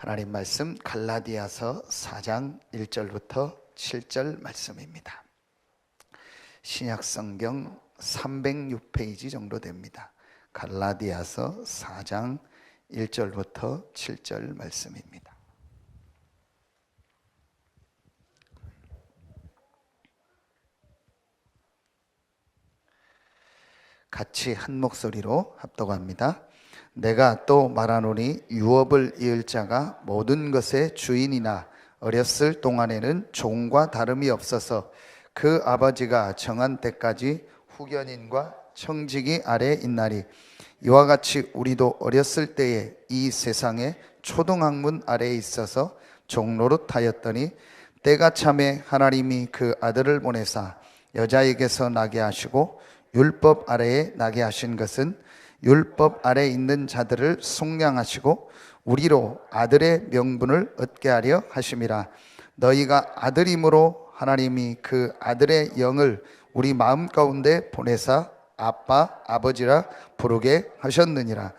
하나님 말씀 갈라디아서 4장 1절부터 7절 말씀입니다. 신약성경 306페이지 정도 됩니다. 갈라디아서 4장 1절부터 7절 말씀입니다. 같이 한 목소리로 합독합니다. 내가 또 말하노니 유업을 이을 자가 모든 것의 주인이나 어렸을 동안에는 종과 다름이 없어서 그 아버지가 정한 때까지 후견인과 청지기 아래 있나니 이와 같이 우리도 어렸을 때에 이 세상의 초등학문 아래에 있어서 종노릇하였더니 때가 참에 하나님이 그 아들을 보내사 여자에게서 나게 하시고 율법 아래에 나게 하신 것은 율법 아래에 있는 자들을 속량하시고 우리로 아들의 명분을 얻게 하려 하심이라. 너희가 아들임으로 하나님이 그 아들의 영을 우리 마음 가운데 보내사 아빠 아버지라 부르게 하셨느니라.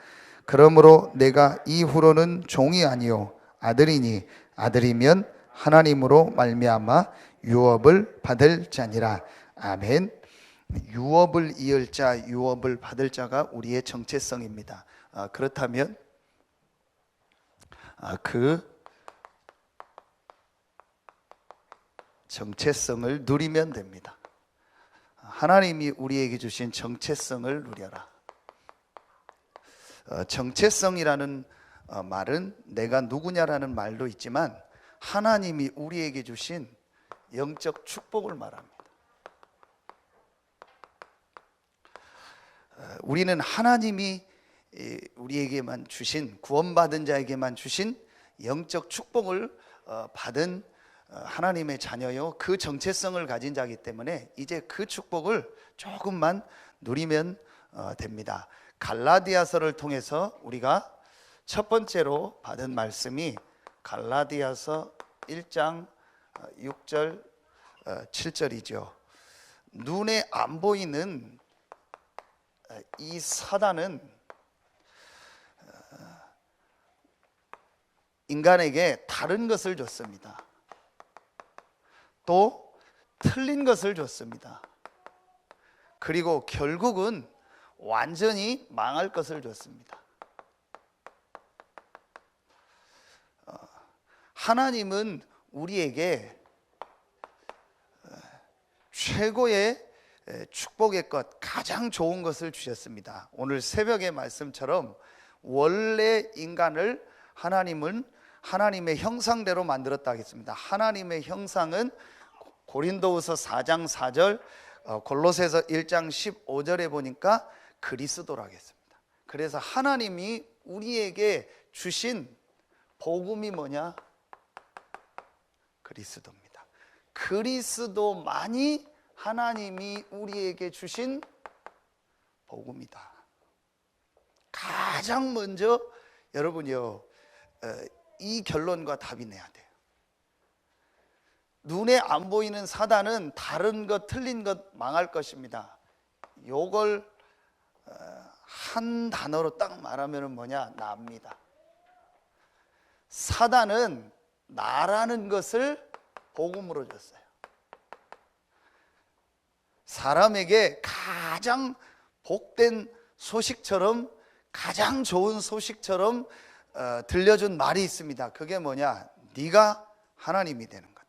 그러므로 내가 이후로는 종이 아니요 아들이니 아들이면 하나님으로 말미암아 유업을 받을 자니라. 아멘. 유업을 이을 자, 유업을 받을 자가 우리의 정체성입니다. 그렇다면 그 정체성을 누리면 됩니다. 하나님이 우리에게 주신 정체성을 누려라. 정체성이라는 말은 내가 누구냐라는 말도 있지만 하나님이 우리에게 주신 영적 축복을 말합니다. 우리는 하나님이 우리에게만 주신, 구원받은 자에게만 주신 영적 축복을 받은 하나님의 자녀요, 그 정체성을 가진 자이기 때문에 이제 그 축복을 조금만 누리면 됩니다. 갈라디아서를 통해서 우리가 첫 번째로 받은 말씀이 갈라디아서 1장 6절 7절이죠. 눈에 안 보이는 이 사단은 인간에게 다른 것을 줬습니다. 또 틀린 것을 줬습니다. 그리고 결국은 완전히 망할 것을 줬습니다. 하나님은 우리에게 최고의 축복의 것, 가장 좋은 것을 주셨습니다. 오늘 새벽의 말씀처럼 원래 인간을 하나님은 하나님의 형상대로 만들었다 하겠습니다. 하나님의 형상은 고린도후서 4장 4절, 골로새서 1장 15절에 보니까 그리스도라 하겠습니다. 그래서 하나님이 우리에게 주신 복음이 뭐냐? 그리스도입니다. 그리스도만이 하나님이 우리에게 주신 복음이다. 가장 먼저 여러분이요, 이 결론과 답이 내야 돼요. 눈에 안 보이는 사단은 다른 것, 틀린 것 망할 것입니다. 요걸 한 단어로 딱 말하면 뭐냐? 나입니다. 사단은 나라는 것을 복음으로 줬어요. 사람에게 가장 복된 소식처럼, 가장 좋은 소식처럼 들려준 말이 있습니다. 그게 뭐냐? 네가 하나님이 되는 거다.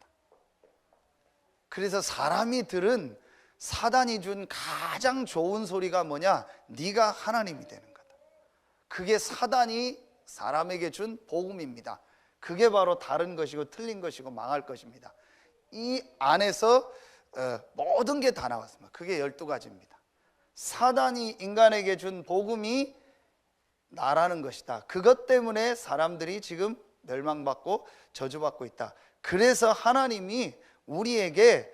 그래서 사람이 들은 사단이 준 가장 좋은 소리가 뭐냐? 네가 하나님이 되는 거다. 그게 사단이 사람에게 준 복음입니다. 그게 바로 다른 것이고 틀린 것이고 망할 것입니다. 이 안에서 모든 게 다 나왔습니다. 그게 12가지입니다. 사단이 인간에게 준 복음이 나라는 것이다. 그것 때문에 사람들이 지금 멸망받고 저주받고 있다. 그래서 하나님이 우리에게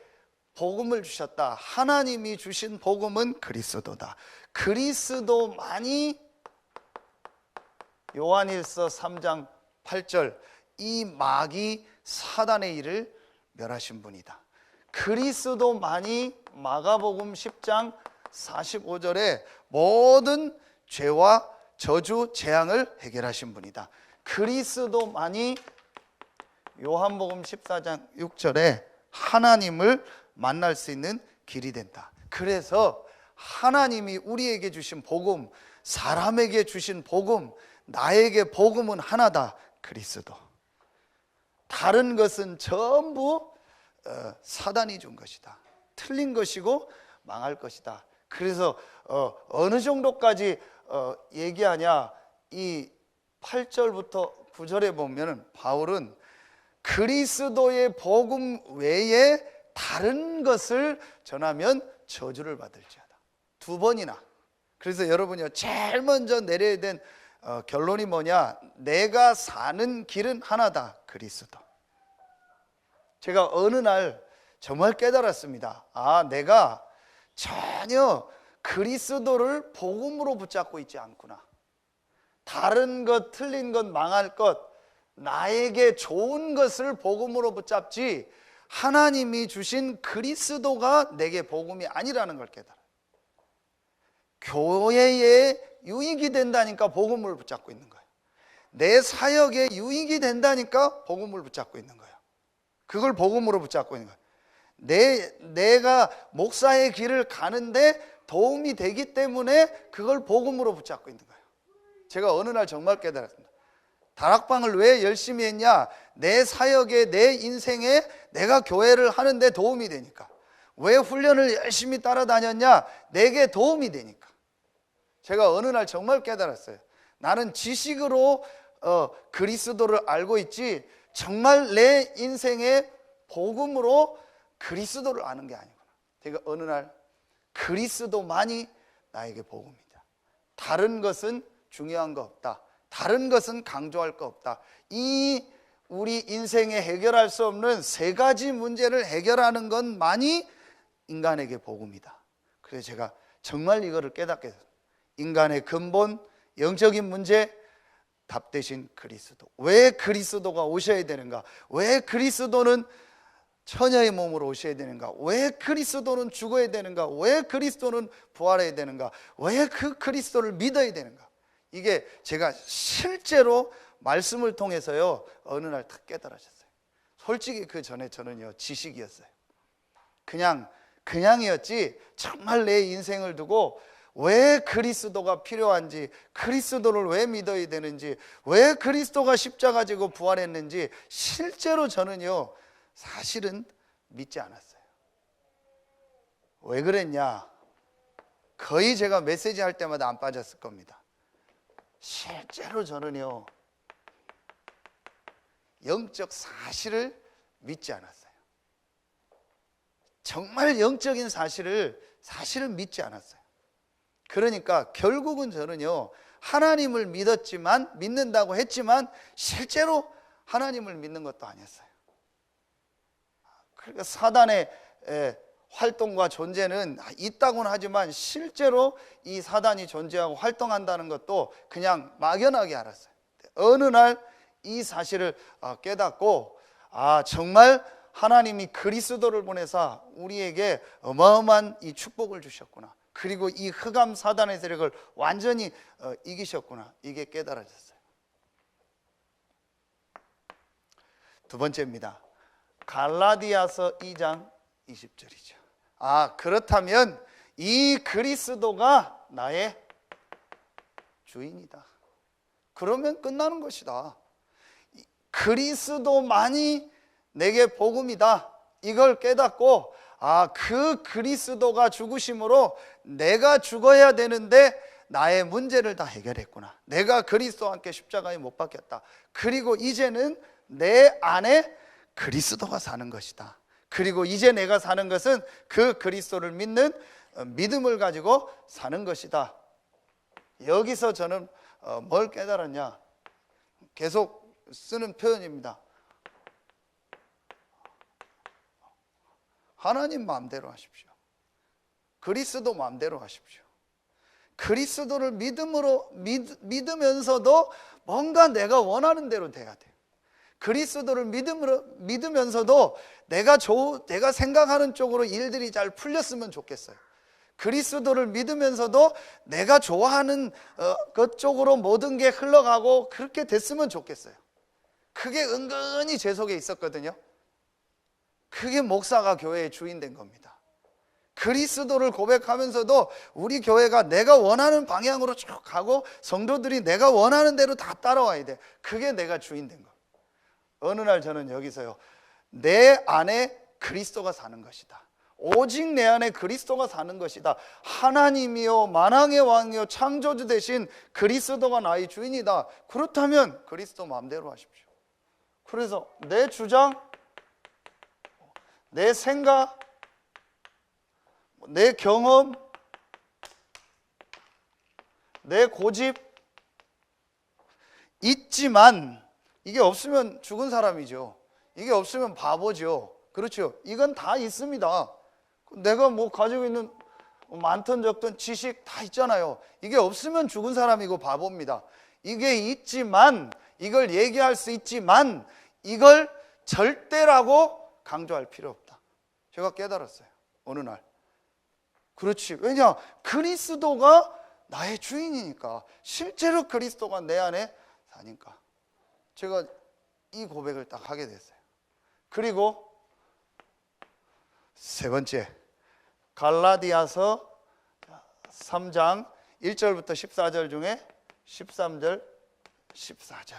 복음을 주셨다. 하나님이 주신 복음은 그리스도다. 그리스도만이 요한일서 3장 8절 이 마귀 사단의 일을 멸하신 분이다. 그리스도만이 마가복음 10장 45절에 모든 죄와 저주 재앙을 해결하신 분이다. 그리스도만이 요한복음 14장 6절에 하나님을 만날 수 있는 길이 된다. 그래서 하나님이 우리에게 주신 복음, 사람에게 주신 복음, 나에게 복음은 하나다. 그리스도. 다른 것은 전부 사단이 준 것이다. 틀린 것이고 망할 것이다. 그래서 어느 정도까지 얘기하냐, 이 8절부터 9절에 보면 바울은 그리스도의 복음 외에 다른 것을 전하면 저주를 받을지어다. 2번이나. 그래서 여러분이요, 제일 먼저 내려야 된 결론이 뭐냐? 내가 사는 길은 하나다. 그리스도. 제가 어느 날 정말 깨달았습니다. 아, 내가 전혀 그리스도를 복음으로 붙잡고 있지 않구나. 다른 것, 틀린 것, 망할 것, 나에게 좋은 것을 복음으로 붙잡지 하나님이 주신 그리스도가 내게 복음이 아니라는 걸 깨달아요. 교회에 유익이 된다니까 복음을 붙잡고 있는 거예요. 내 사역에 유익이 된다니까 복음을 붙잡고 있는 거예요. 그걸 복음으로 붙잡고 있는 거예요. 내가 목사의 길을 가는데 도움이 되기 때문에 그걸 복음으로 붙잡고 있는 거예요. 제가 어느 날 정말 깨달았습니다. 다락방을 왜 열심히 했냐? 내 사역에, 내 인생에 내가 교회를 하는데 도움이 되니까. 왜 훈련을 열심히 따라다녔냐? 내게 도움이 되니까. 제가 어느 날 정말 깨달았어요. 나는 지식으로 그리스도를 알고 있지 정말 내 인생의 복음으로 그리스도를 아는 게 아니구나. 제가 어느 날 그리스도만이 나에게 복음이다. 다른 것은 중요한 거 없다. 다른 것은 강조할 거 없다. 이 우리 인생에 해결할 수 없는 3가지 문제를 해결하는 것만이 인간에게 복음이다. 그래서 제가 정말 이거를 깨닫게 됐습니다. 인간의 근본, 영적인 문제, 답 대신 그리스도. 왜 그리스도가 오셔야 되는가? 왜 그리스도는 처녀의 몸으로 오셔야 되는가? 왜 그리스도는 죽어야 되는가? 왜 그리스도는 부활해야 되는가? 왜 그 그리스도를 믿어야 되는가? 이게 제가 실제로 말씀을 통해서요, 어느 날 딱 깨달아졌어요. 솔직히 그 전에 저는요, 지식이었어요. 그냥이었지 정말 내 인생을 두고 왜 그리스도가 필요한지, 그리스도를 왜 믿어야 되는지, 왜 그리스도가 십자가 지고 부활했는지 실제로 저는요, 사실은 믿지 않았어요. 왜 그랬냐? 거의 제가 메시지 할 때마다 안 빠졌을 겁니다. 실제로 저는요, 영적 사실을 믿지 않았어요. 정말 영적인 사실을 믿지 않았어요. 그러니까 결국은 저는요, 하나님을 믿는다고 했지만 실제로 하나님을 믿는 것도 아니었어요. 그러니까 사단의 활동과 존재는 있다고는 하지만 실제로 이 사단이 존재하고 활동한다는 것도 그냥 막연하게 알았어요. 어느 날 이 사실을 깨닫고, 정말 하나님이 그리스도를 보내사 우리에게 어마어마한 이 축복을 주셨구나. 그리고 이 흑암 사단의 세력을 완전히 이기셨구나. 이게 깨달아졌어요. 2번째입니다. 갈라디아서 2장 20절이죠. 그렇다면 이 그리스도가 나의 주인이다. 그러면 끝나는 것이다. 그리스도만이 내게 복음이다. 이걸 깨닫고, 그 그리스도가 죽으심으로 내가 죽어야 되는데 나의 문제를 다 해결했구나. 내가 그리스도와 함께 십자가에 못 박혔다. 그리고 이제는 내 안에 그리스도가 사는 것이다. 그리고 이제 내가 사는 것은 그 그리스도를 믿는 믿음을 가지고 사는 것이다. 여기서 저는 뭘 깨달았냐? 계속 쓰는 표현입니다. 하나님 마음대로 하십시오. 그리스도 마음대로 하십시오. 그리스도를 믿으면서도 뭔가 내가 원하는 대로 돼야 돼요. 그리스도를 믿으면서도 내가 생각하는 쪽으로 일들이 잘 풀렸으면 좋겠어요. 그리스도를 믿으면서도 내가 좋아하는 그쪽으로 모든 게 흘러가고 그렇게 됐으면 좋겠어요. 그게 은근히 제 속에 있었거든요. 그게 목사가 교회의 주인 된 겁니다. 그리스도를 고백하면서도 우리 교회가 내가 원하는 방향으로 쭉 가고 성도들이 내가 원하는 대로 다 따라와야 돼. 그게 내가 주인 된 거. 어느 날 저는 여기서요, 내 안에 그리스도가 사는 것이다. 오직 내 안에 그리스도가 사는 것이다. 하나님이요 만왕의 왕이요 창조주 되신 그리스도가 나의 주인이다. 그렇다면 그리스도 마음대로 하십시오. 그래서 내 주장, 내 생각, 내 경험, 내 고집 있지만 이게 없으면 죽은 사람이죠. 이게 없으면 바보죠. 그렇죠. 이건 다 있습니다. 내가 뭐 가지고 있는 많든 적든 지식 다 있잖아요. 이게 없으면 죽은 사람이고 바보입니다. 이게 있지만, 이걸 얘기할 수 있지만 이걸 절대라고 강조할 필요 없다. 제가 깨달았어요, 어느 날. 그렇지. 왜냐? 그리스도가 나의 주인이니까. 실제로 그리스도가 내 안에 사니까. 제가 이 고백을 딱 하게 됐어요. 그리고 세 번째, 갈라디아서 3장 1절부터 14절 중에 13절, 14절.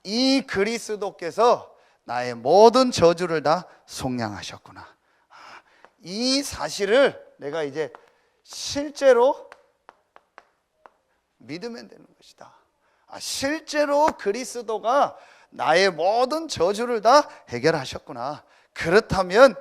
이 그리스도께서 나의 모든 저주를 다 속량하셨구나. 이 사실을 내가 이제 실제로 믿으면 되는 것이다. 실제로 그리스도가 나의 모든 저주를 다 해결하셨구나. 그렇다면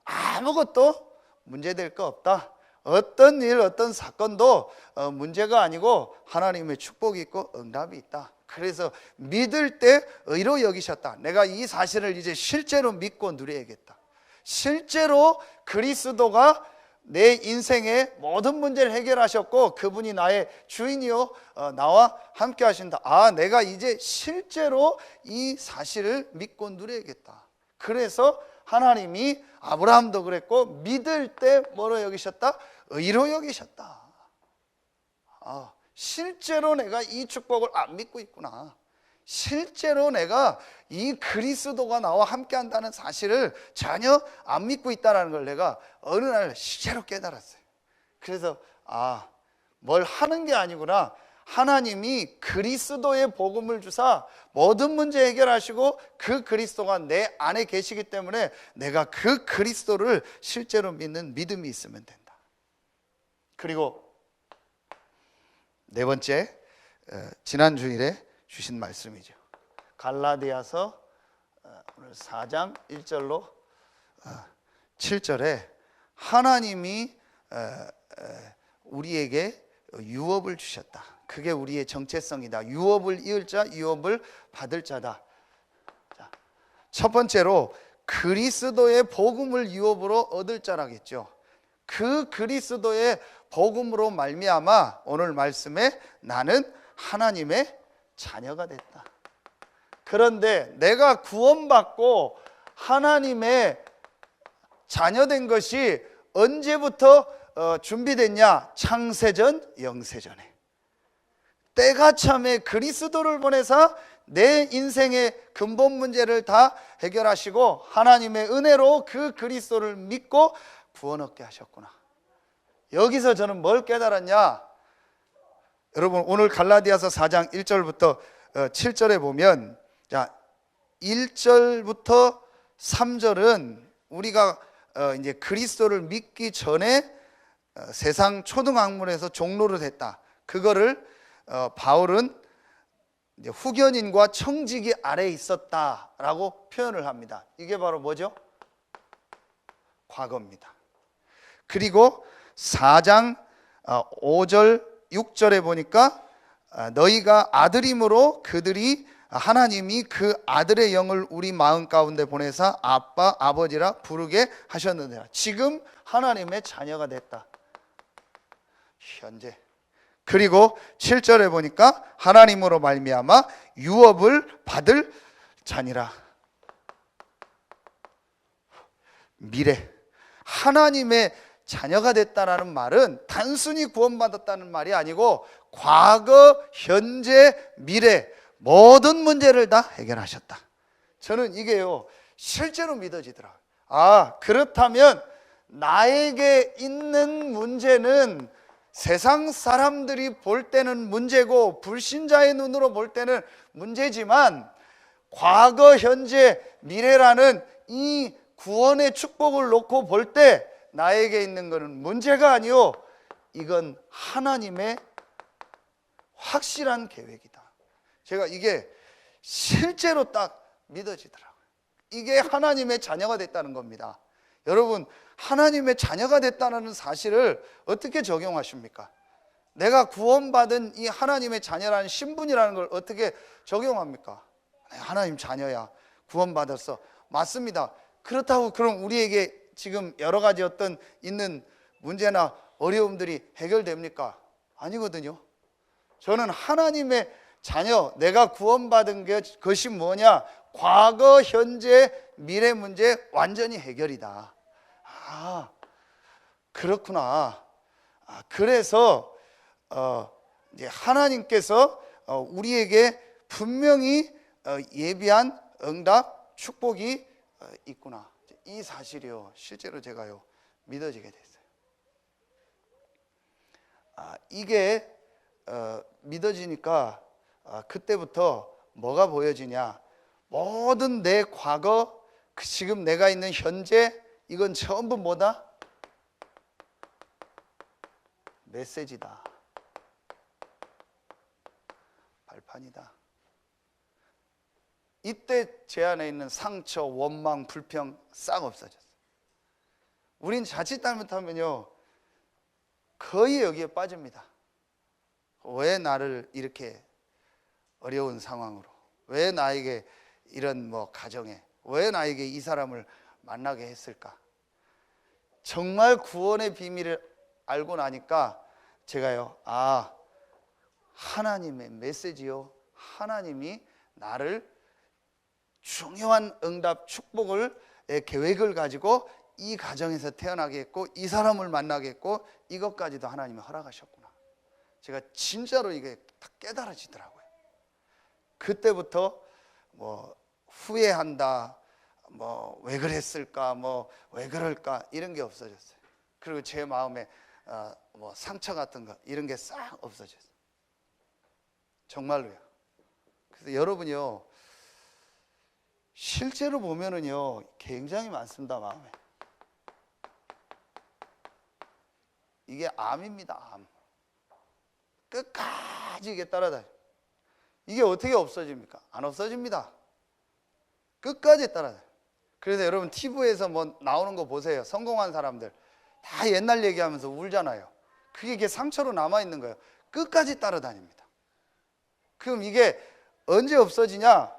아무것도 문제될 거 없다. 어떤 일, 어떤 사건도 문제가 아니고 하나님의 축복이 있고 응답이 있다. 그래서 믿을 때 의로 여기셨다. 내가 이 사실을 이제 실제로 믿고 누려야겠다. 실제로 그리스도가 내 인생의 모든 문제를 해결하셨고 그분이 나의 주인이요 나와 함께 하신다. 내가 이제 실제로 이 사실을 믿고 누려야겠다. 그래서 하나님이 아브라함도 그랬고 믿을 때 뭐로 여기셨다? 의로 여기셨다. 실제로 내가 이 축복을 안 믿고 있구나. 실제로 내가 이 그리스도가 나와 함께 한다는 사실을 전혀 안 믿고 있다는 걸 내가 어느 날 실제로 깨달았어요. 그래서 뭘 하는 게 아니구나. 하나님이 그리스도의 복음을 주사 모든 문제 해결하시고 그 그리스도가 내 안에 계시기 때문에 내가 그 그리스도를 실제로 믿는 믿음이 있으면 된다. 그리고 네 번째, 지난 주일에 주신 말씀이죠. 갈라디아서 오늘 4장 1절로 7절에 하나님이 우리에게 유업을 주셨다. 그게 우리의 정체성이다. 유업을 이을 자, 유업을 받을 자다. 첫 번째로 그리스도의 복음을 유업으로 얻을 자라겠죠. 그 그리스도의 복음으로 말미암아 오늘 말씀에 나는 하나님의 자녀가 됐다. 그런데 내가 구원받고 하나님의 자녀된 것이 언제부터 준비됐냐? 창세전, 영세전에. 때가 참에 그리스도를 보내사 내 인생의 근본 문제를 다 해결하시고 하나님의 은혜로 그 그리스도를 믿고 구원 얻게 하셨구나. 여기서 저는 뭘 깨달았냐? 여러분 오늘 갈라디아서 4장 1절부터 7절에 보면 1절부터 3절은 우리가 이제 그리스도를 믿기 전에 세상 초등학문에서 종로를 했다. 그거를 바울은 이제 후견인과 청지기 아래에 있었다라고 표현을 합니다. 이게 바로 뭐죠? 과거입니다. 그리고 4장 5절 6절에 보니까 너희가 아들임으로 그들이 하나님이 그 아들의 영을 우리 마음 가운데 보내사 아빠 아버지라 부르게 하셨느니라. 지금 하나님의 자녀가 됐다. 현재. 그리고 7절에 보니까 하나님으로 말미암아 유업을 받을 자니라. 미래. 하나님의 자녀가 됐다라는 말은 단순히 구원받았다는 말이 아니고 과거, 현재, 미래 모든 문제를 다 해결하셨다. 저는 이게요 실제로 믿어지더라고요. 아, 그렇다면 나에게 있는 문제는 세상 사람들이 볼 때는 문제고 불신자의 눈으로 볼 때는 문제지만 과거, 현재, 미래라는 이 구원의 축복을 놓고 볼 때 나에게 있는 것은 문제가 아니요, 이건 하나님의 확실한 계획이다. 제가 이게 실제로 딱 믿어지더라고요. 이게 하나님의 자녀가 됐다는 겁니다. 여러분, 하나님의 자녀가 됐다는 사실을 어떻게 적용하십니까? 내가 구원받은 이 하나님의 자녀라는 신분이라는 걸 어떻게 적용합니까? 하나님 자녀야, 구원받았어. 맞습니다. 그렇다고 그럼 우리에게 지금 여러 가지 어떤 있는 문제나 어려움들이 해결됩니까? 아니거든요. 저는 하나님의 자녀, 내가 구원받은 것이 뭐냐? 과거, 현재, 미래 문제 완전히 해결이다. 아, 그렇구나. 그래서 이제 하나님께서 우리에게 분명히 예비한 응답, 축복이 있구나. 이 사실이요, 실제로 제가요 믿어지게 됐어요. 이게 믿어지니까 그때부터 뭐가 보여지냐? 모든 내 과거, 지금 내가 있는 현재, 이건 전부 뭐다? 메시지다. 발판이다. 이때 제 안에 있는 상처, 원망, 불평 싹 없어졌어요. 우린 자칫 잘못하면요 거의 여기에 빠집니다. 왜 나를 이렇게 어려운 상황으로, 왜 나에게 이런 가정에, 왜 나에게 이 사람을 만나게 했을까? 정말 구원의 비밀을 알고 나니까 제가요, 하나님의 메시지요, 하나님이 나를 중요한 응답, 축복을 계획을 가지고 이 가정에서 태어나게 했고 이 사람을 만나게 했고 이것까지도 하나님이 허락하셨구나. 제가 진짜로 이게 다 깨달아지더라고요. 그때부터 후회한다, 왜 그랬을까, 왜 그럴까 이런 게 없어졌어요. 그리고 제 마음에 상처 같은 거 이런 게 싹 없어졌어요. 정말로요. 그래서 여러분이요 실제로 보면은요 굉장히 많습니다. 마음에 이게 암입니다. 암. 끝까지 이게 따라다녀. 이게 어떻게 없어집니까? 안 없어집니다. 끝까지 따라다녀. 그래서 여러분 TV에서 나오는 거 보세요. 성공한 사람들 다 옛날 얘기하면서 울잖아요. 그게 상처로 남아있는 거예요. 끝까지 따라다닙니다. 그럼 이게 언제 없어지냐?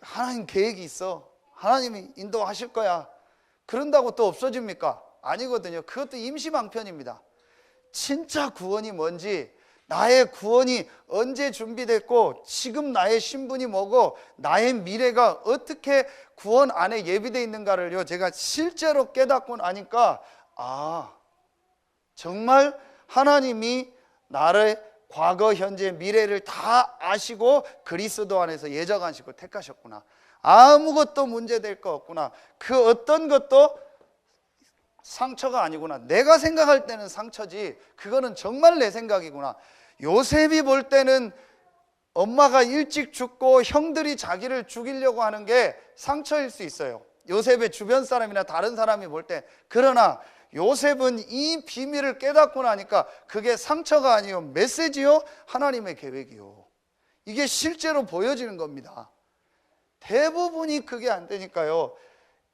하나님 계획이 있어. 하나님이 인도하실 거야. 그런다고 또 없어집니까? 아니거든요. 그것도 임시방편입니다. 진짜 구원이 뭔지, 나의 구원이 언제 준비됐고 지금 나의 신분이 뭐고 나의 미래가 어떻게 구원 안에 예비되어 있는가를요 제가 실제로 깨닫고 나니까 정말 하나님이 나를 과거, 현재, 미래를 다 아시고 그리스도 안에서 예정하시고 택하셨구나. 아무것도 문제될 거 없구나. 그 어떤 것도 상처가 아니구나. 내가 생각할 때는 상처지 그거는 정말 내 생각이구나. 요셉이 볼 때는 엄마가 일찍 죽고 형들이 자기를 죽이려고 하는 게 상처일 수 있어요. 요셉의 주변 사람이나 다른 사람이 볼 때. 그러나 요셉은 이 비밀을 깨닫고 나니까 그게 상처가 아니요 메시지요, 하나님의 계획이요. 이게 실제로 보여지는 겁니다. 대부분이 그게 안 되니까요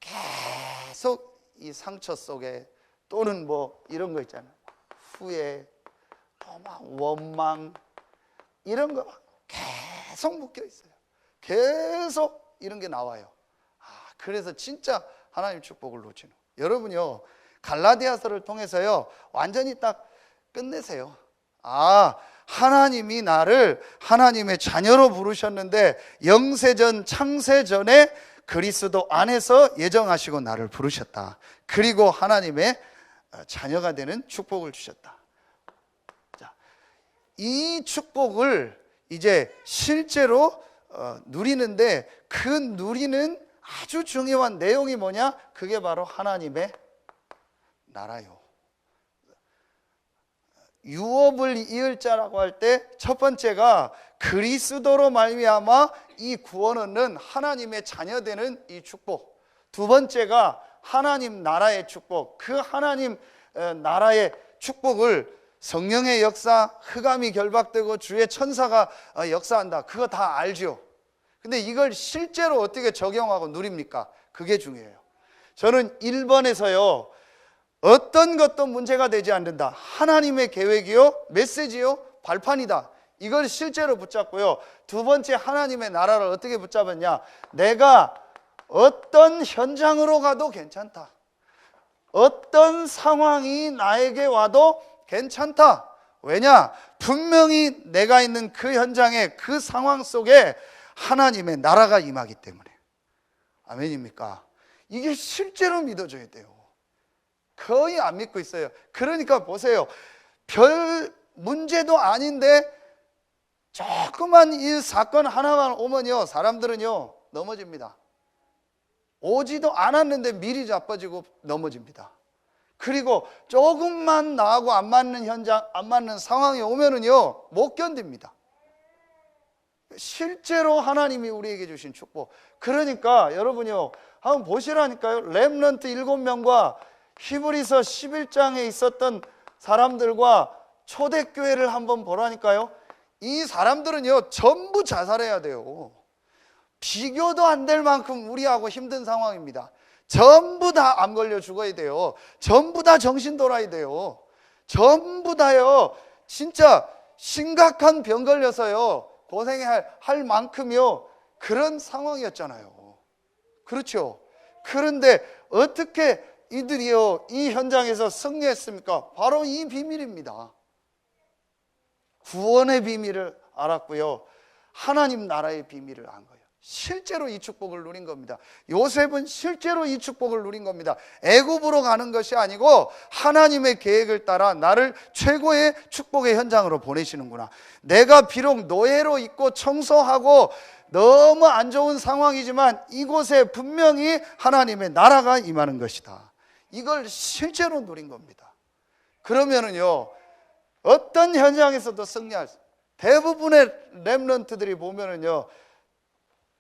계속 이 상처 속에 또는 이런 거 있잖아요. 후회, 원망 이런 거 계속 묶여 있어요. 계속 이런 게 나와요. 그래서 진짜 하나님 축복을 놓치는. 여러분요 갈라디아서를 통해서요 완전히 딱 끝내세요. 하나님이 나를 하나님의 자녀로 부르셨는데 영세전 창세전에 그리스도 안에서 예정하시고 나를 부르셨다. 그리고 하나님의 자녀가 되는 축복을 주셨다. 자, 이 축복을 이제 실제로 누리는데 그 누리는 아주 중요한 내용이 뭐냐? 그게 바로 하나님의 나라요. 유업을 이을 자라고 할 때 첫 번째가 그리스도로 말미암아 이 구원 얻는 하나님의 자녀 되는 이 축복. 두 번째가 하나님 나라의 축복. 그 하나님 나라의 축복을 성령의 역사, 흑암이 결박되고 주의 천사가 역사한다. 그거 다 알죠. 근데 이걸 실제로 어떻게 적용하고 누립니까? 그게 중요해요. 저는 1번에서요, 어떤 것도 문제가 되지 않는다. 하나님의 계획이요, 메시지요, 발판이다. 이걸 실제로 붙잡고요. 두 번째, 하나님의 나라를 어떻게 붙잡았냐? 내가 어떤 현장으로 가도 괜찮다. 어떤 상황이 나에게 와도 괜찮다. 왜냐? 분명히 내가 있는 그 현장에, 그 상황 속에 하나님의 나라가 임하기 때문에. 아멘입니까? 이게 실제로 믿어져야 돼요. 거의 안 믿고 있어요. 그러니까 보세요. 별 문제도 아닌데 조그만 이 사건 하나만 오면요, 사람들은요 넘어집니다. 오지도 않았는데 미리 자빠지고 넘어집니다. 그리고 조금만 나하고 안 맞는 현장, 안 맞는 상황이 오면은요 못 견딥니다. 실제로 하나님이 우리에게 주신 축복. 그러니까 여러분요 한번 보시라니까요. 렘넌트 7명과 히브리서 11장에 있었던 사람들과 초대교회를 한번 보라니까요. 이 사람들은요 전부 자살해야 돼요. 비교도 안 될 만큼 우리하고 힘든 상황입니다. 전부 다 암 걸려 죽어야 돼요. 전부 다 정신 돌아야 돼요. 전부 다요 진짜 심각한 병 걸려서요 고생할 만큼요 그런 상황이었잖아요. 그렇죠? 그런데 어떻게 이들이요 이 현장에서 승리했습니까? 바로 이 비밀입니다. 구원의 비밀을 알았고요, 하나님 나라의 비밀을 안 거예요. 실제로 이 축복을 누린 겁니다. 요셉은 실제로 이 축복을 누린 겁니다. 애굽으로 가는 것이 아니고 하나님의 계획을 따라 나를 최고의 축복의 현장으로 보내시는구나. 내가 비록 노예로 있고 청소하고 너무 안 좋은 상황이지만 이곳에 분명히 하나님의 나라가 임하는 것이다. 이걸 실제로 누린 겁니다. 그러면은요 어떤 현장에서도 승리할 수, 대부분의 렘넌트들이 보면은요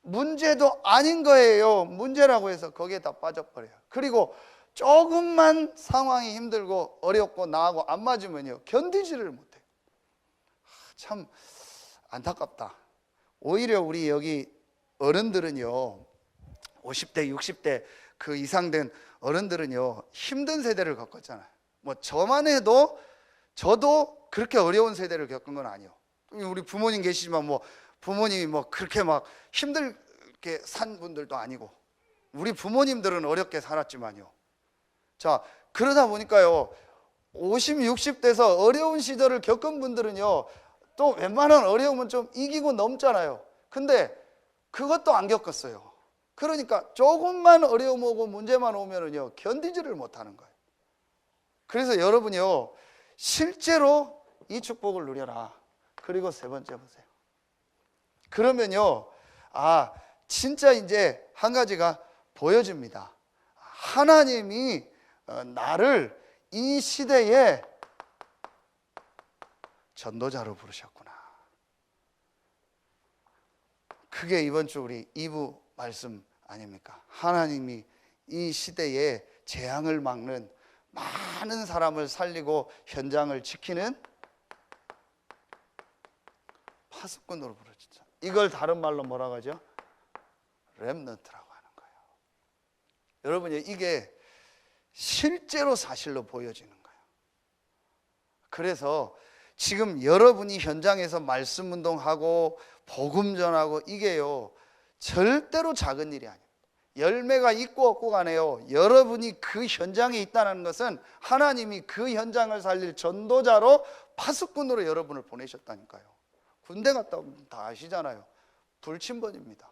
문제도 아닌 거예요. 문제라고 해서 거기에 다 빠져버려요. 그리고 조금만 상황이 힘들고 어렵고 나하고 안 맞으면요 견디지를 못해요. 참 안타깝다. 오히려 우리 여기 어른들은요 50대 60대 그 이상 된 어른들은요 힘든 세대를 겪었잖아요. 뭐 저만 해도 저도 그렇게 어려운 세대를 겪은 건 아니에요. 우리 부모님 계시지만 뭐 부모님이 뭐 그렇게 막 힘들게 산 분들도 아니고 우리 부모님들은 어렵게 살았지만요. 자, 그러다 보니까요 50, 60대에서 어려운 시절을 겪은 분들은요 또 웬만한 어려움은 좀 이기고 넘잖아요. 근데 그것도 안 겪었어요. 그러니까 조금만 어려움 오고 문제만 오면은요 견디지를 못하는 거예요. 그래서 여러분이요 실제로 이 축복을 누려라. 그리고 세 번째 보세요. 그러면요 진짜 이제 한 가지가 보여집니다. 하나님이 나를 이 시대에 전도자로 부르셨구나. 그게 이번 주 우리 2부 말씀 아닙니까? 하나님이 이 시대에 재앙을 막는 많은 사람을 살리고 현장을 지키는 파수꾼으로 부르셨죠. 이걸 다른 말로 뭐라고 하죠? 렘넌트라고 하는 거예요. 여러분 이게 실제로 사실로 보여지는 거예요. 그래서 지금 여러분이 현장에서 말씀 운동하고 복음 전하고 이게요 절대로 작은 일이 아니에요. 열매가 있고 없고 간에요 여러분이 그 현장에 있다는 것은 하나님이 그 현장을 살릴 전도자로 파수꾼으로 여러분을 보내셨다니까요. 군대 갔다 오면 다 아시잖아요. 불침번입니다.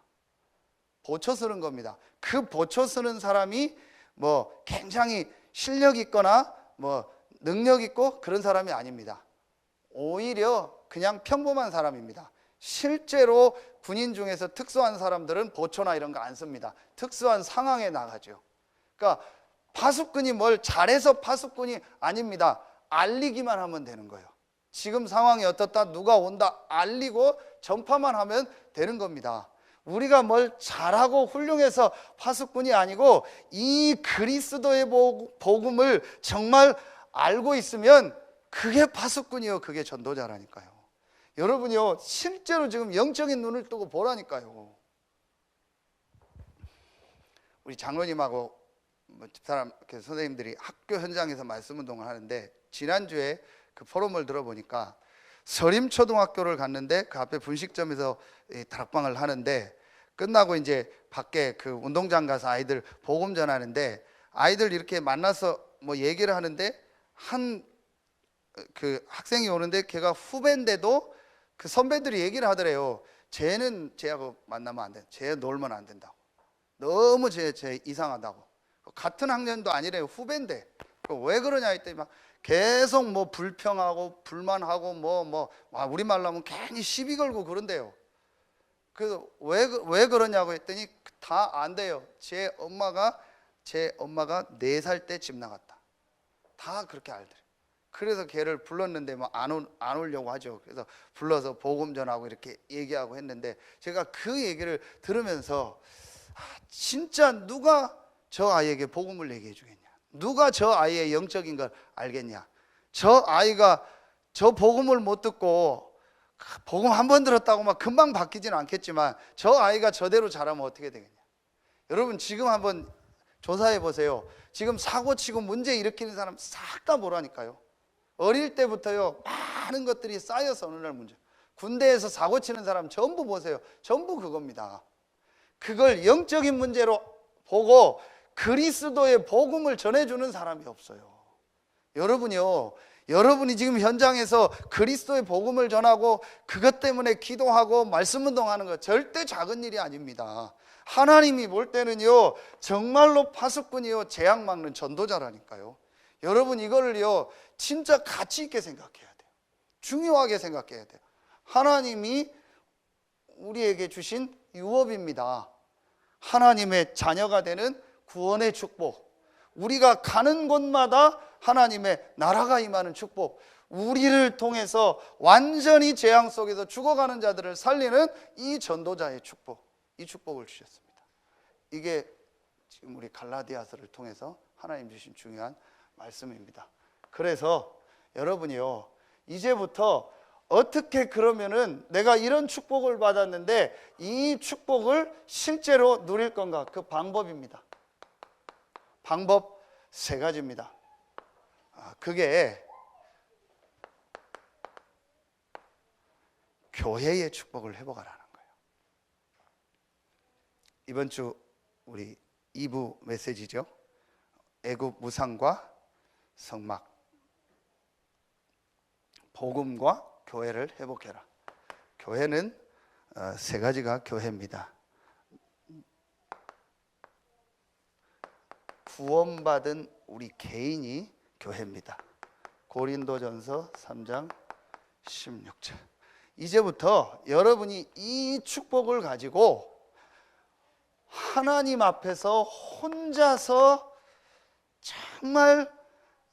보초 서는 겁니다. 그 보초 서는 사람이 뭐 굉장히 실력 있거나 뭐 능력 있고 그런 사람이 아닙니다. 오히려 그냥 평범한 사람입니다. 실제로 군인 중에서 특수한 사람들은 보초나 이런 거 안 씁니다. 특수한 상황에 나가죠. 그러니까 파수꾼이 뭘 잘해서 파수꾼이 아닙니다. 알리기만 하면 되는 거예요. 지금 상황이 어떻다, 누가 온다 알리고 전파만 하면 되는 겁니다. 우리가 뭘 잘하고 훌륭해서 파수꾼이 아니고 이 그리스도의 복음을 정말 알고 있으면 그게 파수꾼이요, 그게 전도자라니까요. 여러분이요, 실제로 지금 영적인 눈을 뜨고 보라니까요. 우리 장로님하고 집사람 선생님들이 학교 현장에서 말씀 운동을 하는데, 지난주에 그 포럼을 들어보니까 서림초등학교를 갔는데 그 앞에 분식점에서 다락방을 하는데, 끝나고 이제 밖에 그 운동장 가서 아이들 복음 전하는데, 아이들 이렇게 만나서 뭐 얘기를 하는데 한 그 학생이 오는데 걔가 후배인데도 그 선배들이 얘기를 하더래요. 쟤는 쟤하고 만나면 안 돼. 쟤 놀면 안 된다고. 너무 쟤 이상하다고. 같은 학년도 아니래요. 후배인데. 왜 그러냐 했더니 막 계속 뭐 불평하고 불만하고 우리말로 하면 괜히 시비 걸고 그런대요. 그래서 왜 그러냐고 했더니 다 안 돼요. 제 엄마가 4살 때 집 나갔다. 다 그렇게 알더래요. 그래서 걔를 불렀는데 안 오려고 하죠. 그래서 불러서 복음 전하고 이렇게 얘기하고 했는데, 제가 그 얘기를 들으면서 진짜 누가 저 아이에게 복음을 얘기해 주겠냐? 누가 저 아이의 영적인 걸 알겠냐? 저 아이가 저 복음을 못 듣고 복음 한 번 들었다고 막 금방 바뀌지는 않겠지만 저 아이가 저대로 자라면 어떻게 되겠냐? 여러분 지금 한번 조사해 보세요. 지금 사고치고 문제 일으키는 사람 싹 다 뭐라니까요? 어릴 때부터요 많은 것들이 쌓여서 어느 날 문제. 군대에서 사고치는 사람 전부 보세요. 전부 그겁니다. 그걸 영적인 문제로 보고 그리스도의 복음을 전해주는 사람이 없어요. 여러분이 지금 현장에서 그리스도의 복음을 전하고 그것 때문에 기도하고 말씀 운동하는 거 절대 작은 일이 아닙니다. 하나님이 볼 때는요 정말로 파수꾼이요 재앙 막는 전도자라니까요. 여러분 이거를요 진짜 가치 있게 생각해야 돼요. 중요하게 생각해야 돼요. 하나님이 우리에게 주신 유업입니다. 하나님의 자녀가 되는 구원의 축복, 우리가 가는 곳마다 하나님의 나라가 임하는 축복, 우리를 통해서 완전히 재앙 속에서 죽어가는 자들을 살리는 이 전도자의 축복, 이 축복을 주셨습니다. 이게 지금 우리 갈라디아서를 통해서 하나님 주신 중요한 말씀입니다. 그래서 여러분이요 이제부터 어떻게 그러면은 내가 이런 축복을 받았는데 이 축복을 실제로 누릴 건가? 그 방법입니다. 방법 3가지입니다. 그게 교회의 축복을 회복하라는 거예요. 이번 주 우리 2부 메시지죠. 애국 무상과 성막, 복음과 교회를 회복해라. 교회는 3가지가 교회입니다. 구원받은 우리 개인이 교회입니다. 고린도전서 3장 16절. 이제부터 여러분이 이 축복을 가지고 하나님 앞에서 혼자서 정말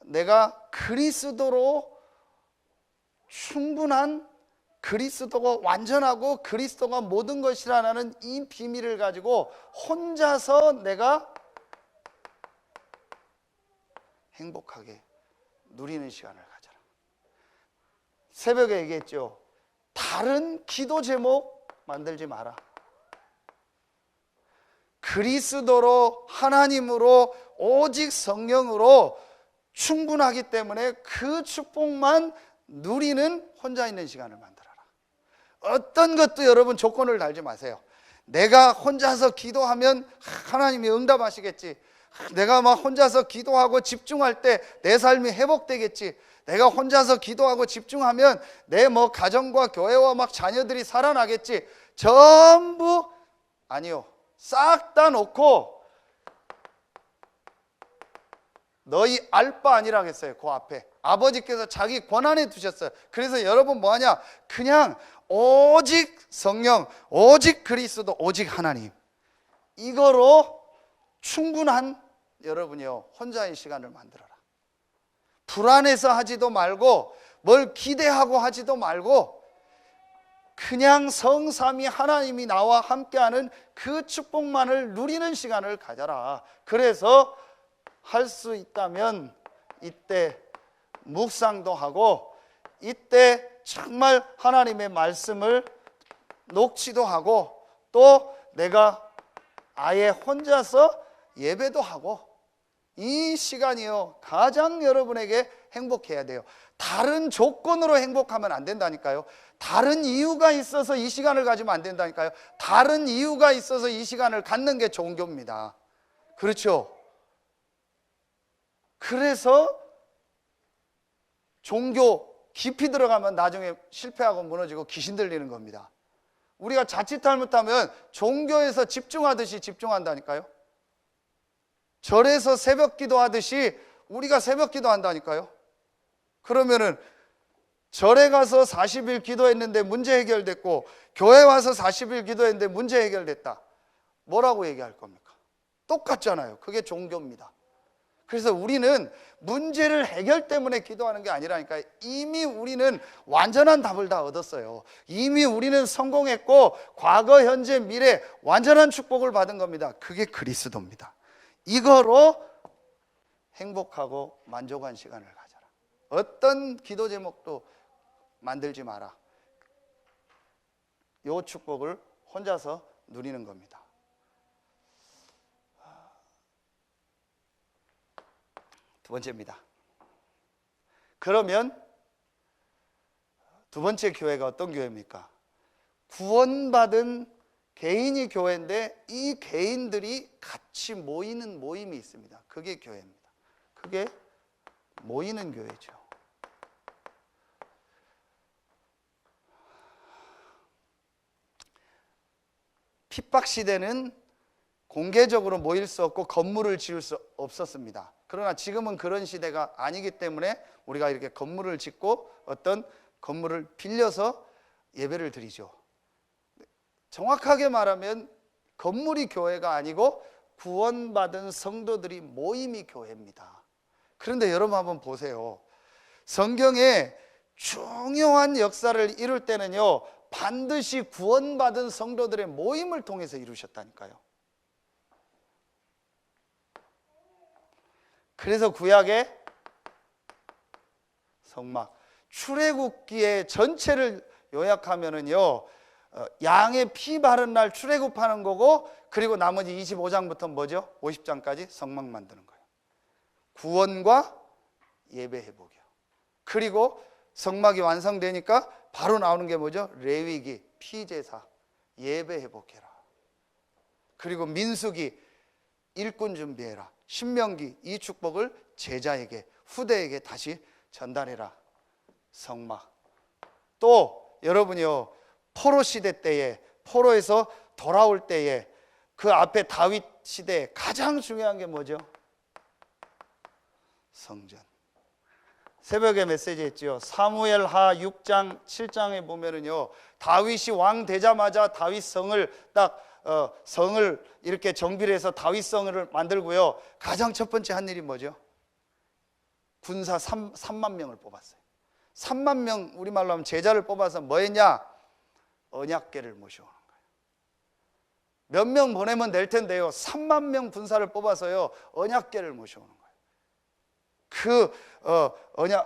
내가 그리스도로 충분한, 그리스도가 완전하고 그리스도가 모든 것이라는 이 비밀을 가지고 혼자서 내가 행복하게 누리는 시간을 가져라. 새벽에 얘기했죠. 다른 기도 제목 만들지 마라. 그리스도로, 하나님으로, 오직 성령으로 충분하기 때문에 그 축복만 누리는 혼자 있는 시간을 만들어라. 어떤 것도 여러분 조건을 달지 마세요. 내가 혼자서 기도하면 하나님이 응답하시겠지. 내가 막 혼자서 기도하고 집중할 때 내 삶이 회복되겠지. 내가 혼자서 기도하고 집중하면 내 가정과 교회와 막 자녀들이 살아나겠지. 전부 아니요. 싹 다 놓고 너희 알 바 아니라 했어요. 그 앞에 아버지께서 자기 권한에 두셨어요. 그래서 여러분 뭐하냐? 그냥 오직 성령, 오직 그리스도, 오직 하나님, 이거로 충분한 여러분이요 혼자의 시간을 만들어라. 불안해서 하지도 말고 뭘 기대하고 하지도 말고 그냥 성삼위 하나님이 나와 함께하는 그 축복만을 누리는 시간을 가져라. 그래서 할 수 있다면 이때 묵상도 하고 이때 정말 하나님의 말씀을 녹취도 하고 또 내가 아예 혼자서 예배도 하고, 이 시간이요 가장 여러분에게 행복해야 돼요. 다른 조건으로 행복하면 안 된다니까요. 다른 이유가 있어서 이 시간을 가지면 안 된다니까요. 다른 이유가 있어서 이 시간을 갖는 게 종교입니다. 그렇죠? 그래서 종교 깊이 들어가면 나중에 실패하고 무너지고 귀신 들리는 겁니다. 우리가 자칫 잘못하면 종교에서 집중하듯이 집중한다니까요. 절에서 새벽 기도하듯이 우리가 새벽 기도한다니까요. 그러면은 절에 가서 40일 기도했는데 문제 해결됐고 교회 와서 40일 기도했는데 문제 해결됐다. 뭐라고 얘기할 겁니까? 똑같잖아요. 그게 종교입니다. 그래서 우리는 문제를 해결 때문에 기도하는 게 아니라니까요. 이미 우리는 완전한 답을 다 얻었어요. 이미 우리는 성공했고 과거, 현재, 미래 완전한 축복을 받은 겁니다. 그게 그리스도입니다. 이거로 행복하고 만족한 시간을 가져라. 어떤 기도 제목도 만들지 마라. 이 축복을 혼자서 누리는 겁니다. 두 번째입니다. 그러면 두 번째 교회가 어떤 교회입니까? 구원받은 개인이 교회인데 이 개인들이 같이 모이는 모임이 있습니다. 그게 교회입니다. 그게 모이는 교회죠. 핍박 시대는 공개적으로 모일 수 없고 건물을 지을 수 없었습니다. 그러나 지금은 그런 시대가 아니기 때문에 우리가 이렇게 건물을 짓고 어떤 건물을 빌려서 예배를 드리죠. 정확하게 말하면 건물이 교회가 아니고 구원받은 성도들이 모임이 교회입니다. 그런데 여러분 한번 보세요. 성경에 중요한 역사를 이룰 때는요 반드시 구원받은 성도들의 모임을 통해서 이루셨다니까요. 그래서 구약의 성막, 출애굽기의 전체를 요약하면은요 양의 피 바른 날 출애굽하는 거고, 그리고 나머지 25장부터 뭐죠? 50장까지 성막 만드는 거예요. 구원과 예배 회복이요. 그리고 성막이 완성되니까 바로 나오는 게 뭐죠? 레위기, 피제사, 예배 회복해라. 그리고 민수기, 일꾼 준비해라. 신명기, 이 축복을 제자에게, 후대에게 다시 전달해라. 성막. 또 여러분이요 포로 시대 때에, 포로에서 돌아올 때에 그 앞에 다윗 시대에 가장 중요한 게 뭐죠? 성전. 새벽에 메시지 했죠. 사무엘하 6장 7장에 보면은요 다윗이 왕 되자마자 다윗 성을 딱 성을 이렇게 정비를 해서 다윗 성을 만들고요, 가장 첫 번째 한 일이 뭐죠? 군사 3만 명을 뽑았어요. 3만 명, 우리말로 하면 제자를 뽑아서 뭐 했냐? 언약궤를 모셔오는 거예요. 몇 명 보내면 될 텐데요 3만 명 군사를 뽑아서요 언약궤를 모셔오는 거예요. 그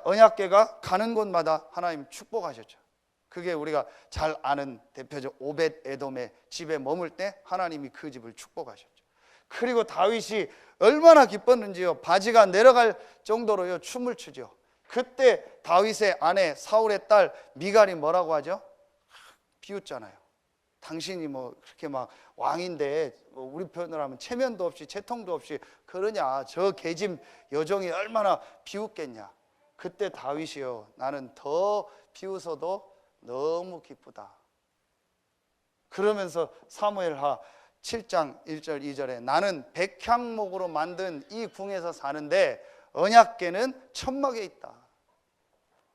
언약궤가 가는 곳마다 하나님 축복하셨죠. 그게 우리가 잘 아는 대표적 오벳 에돔의 집에 머물 때 하나님이 그 집을 축복하셨죠. 그리고 다윗이 얼마나 기뻤는지요, 바지가 내려갈 정도로요 춤을 추죠. 그때 다윗의 아내 사울의 딸 미갈이 뭐라고 하죠? 비웃잖아요. 당신이 뭐 그렇게 막 왕인데 뭐 우리 표현을 하면 체면도 없이 채통도 없이 그러냐, 저 계집 여종이 얼마나 비웃겠냐. 그때 다윗이요, 나는 더 비웃어도 너무 기쁘다. 그러면서 사무엘하 7장 1절 2절에 나는 백향목으로 만든 이 궁에서 사는데 언약궤는 천막에 있다.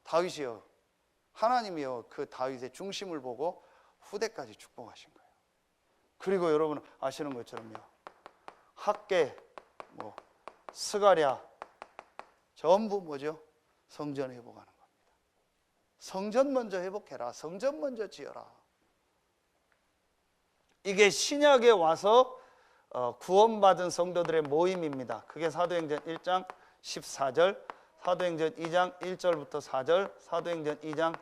다윗이요, 하나님이요, 그 다윗의 중심을 보고 후대까지 축복하신 거예요. 그리고 여러분 아시는 것처럼요, 학계, 스가랴 전부 뭐죠? 성전 회복하는 겁니다. 성전 먼저 회복해라. 성전 먼저 지어라. 이게 신약에 와서 구원받은 성도들의 모임입니다. 그게 사도행전 1장 14절, 사도행전 2장 1절부터 4절, 사도행전 2장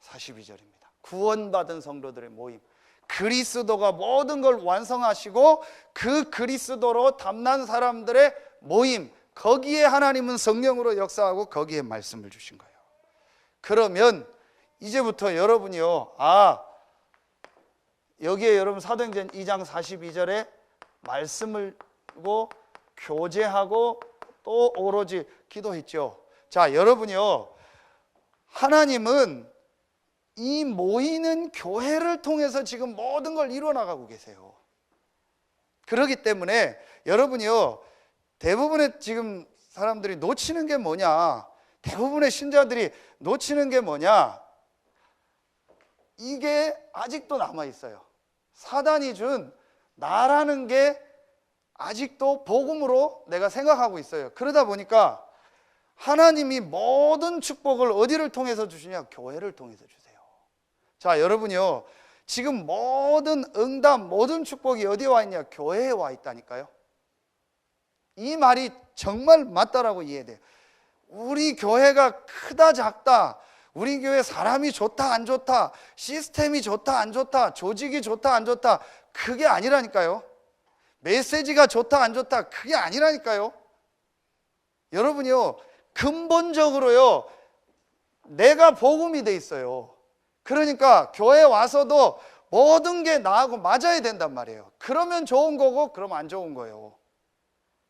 42절입니다. 구원받은 성도들의 모임. 그리스도가 모든 걸 완성하시고 그 그리스도로 담난 사람들의 모임, 거기에 하나님은 성령으로 역사하고 거기에 말씀을 주신 거예요. 그러면 이제부터 여러분이요, 여기에 여러분 사도행전 2장 42절에 말씀을 교제하고 또 오로지 기도했죠. 자, 여러분이요, 하나님은 이 모이는 교회를 통해서 지금 모든 걸 이루어나가고 계세요. 그렇기 때문에 여러분이요, 대부분의 지금 사람들이 놓치는 게 뭐냐, 대부분의 신자들이 놓치는 게 뭐냐, 이게 아직도 남아있어요. 사단이 준 나라는 게 아직도 복음으로 내가 생각하고 있어요. 그러다 보니까 하나님이 모든 축복을 어디를 통해서 주시냐? 교회를 통해서 주세요. 자, 여러분이요, 지금 모든 응답, 모든 축복이 어디에 와 있냐? 교회에 와 있다니까요. 이 말이 정말 맞다라고 이해돼요. 우리 교회가 크다 작다, 우리 교회 사람이 좋다 안 좋다, 시스템이 좋다 안 좋다, 조직이 좋다 안 좋다, 그게 아니라니까요. 메시지가 좋다 안 좋다, 그게 아니라니까요. 여러분이요, 근본적으로요, 내가 복음이 돼 있어요. 그러니까 교회 와서도 모든 게 나하고 맞아야 된단 말이에요. 그러면 좋은 거고 그러면 안 좋은 거예요.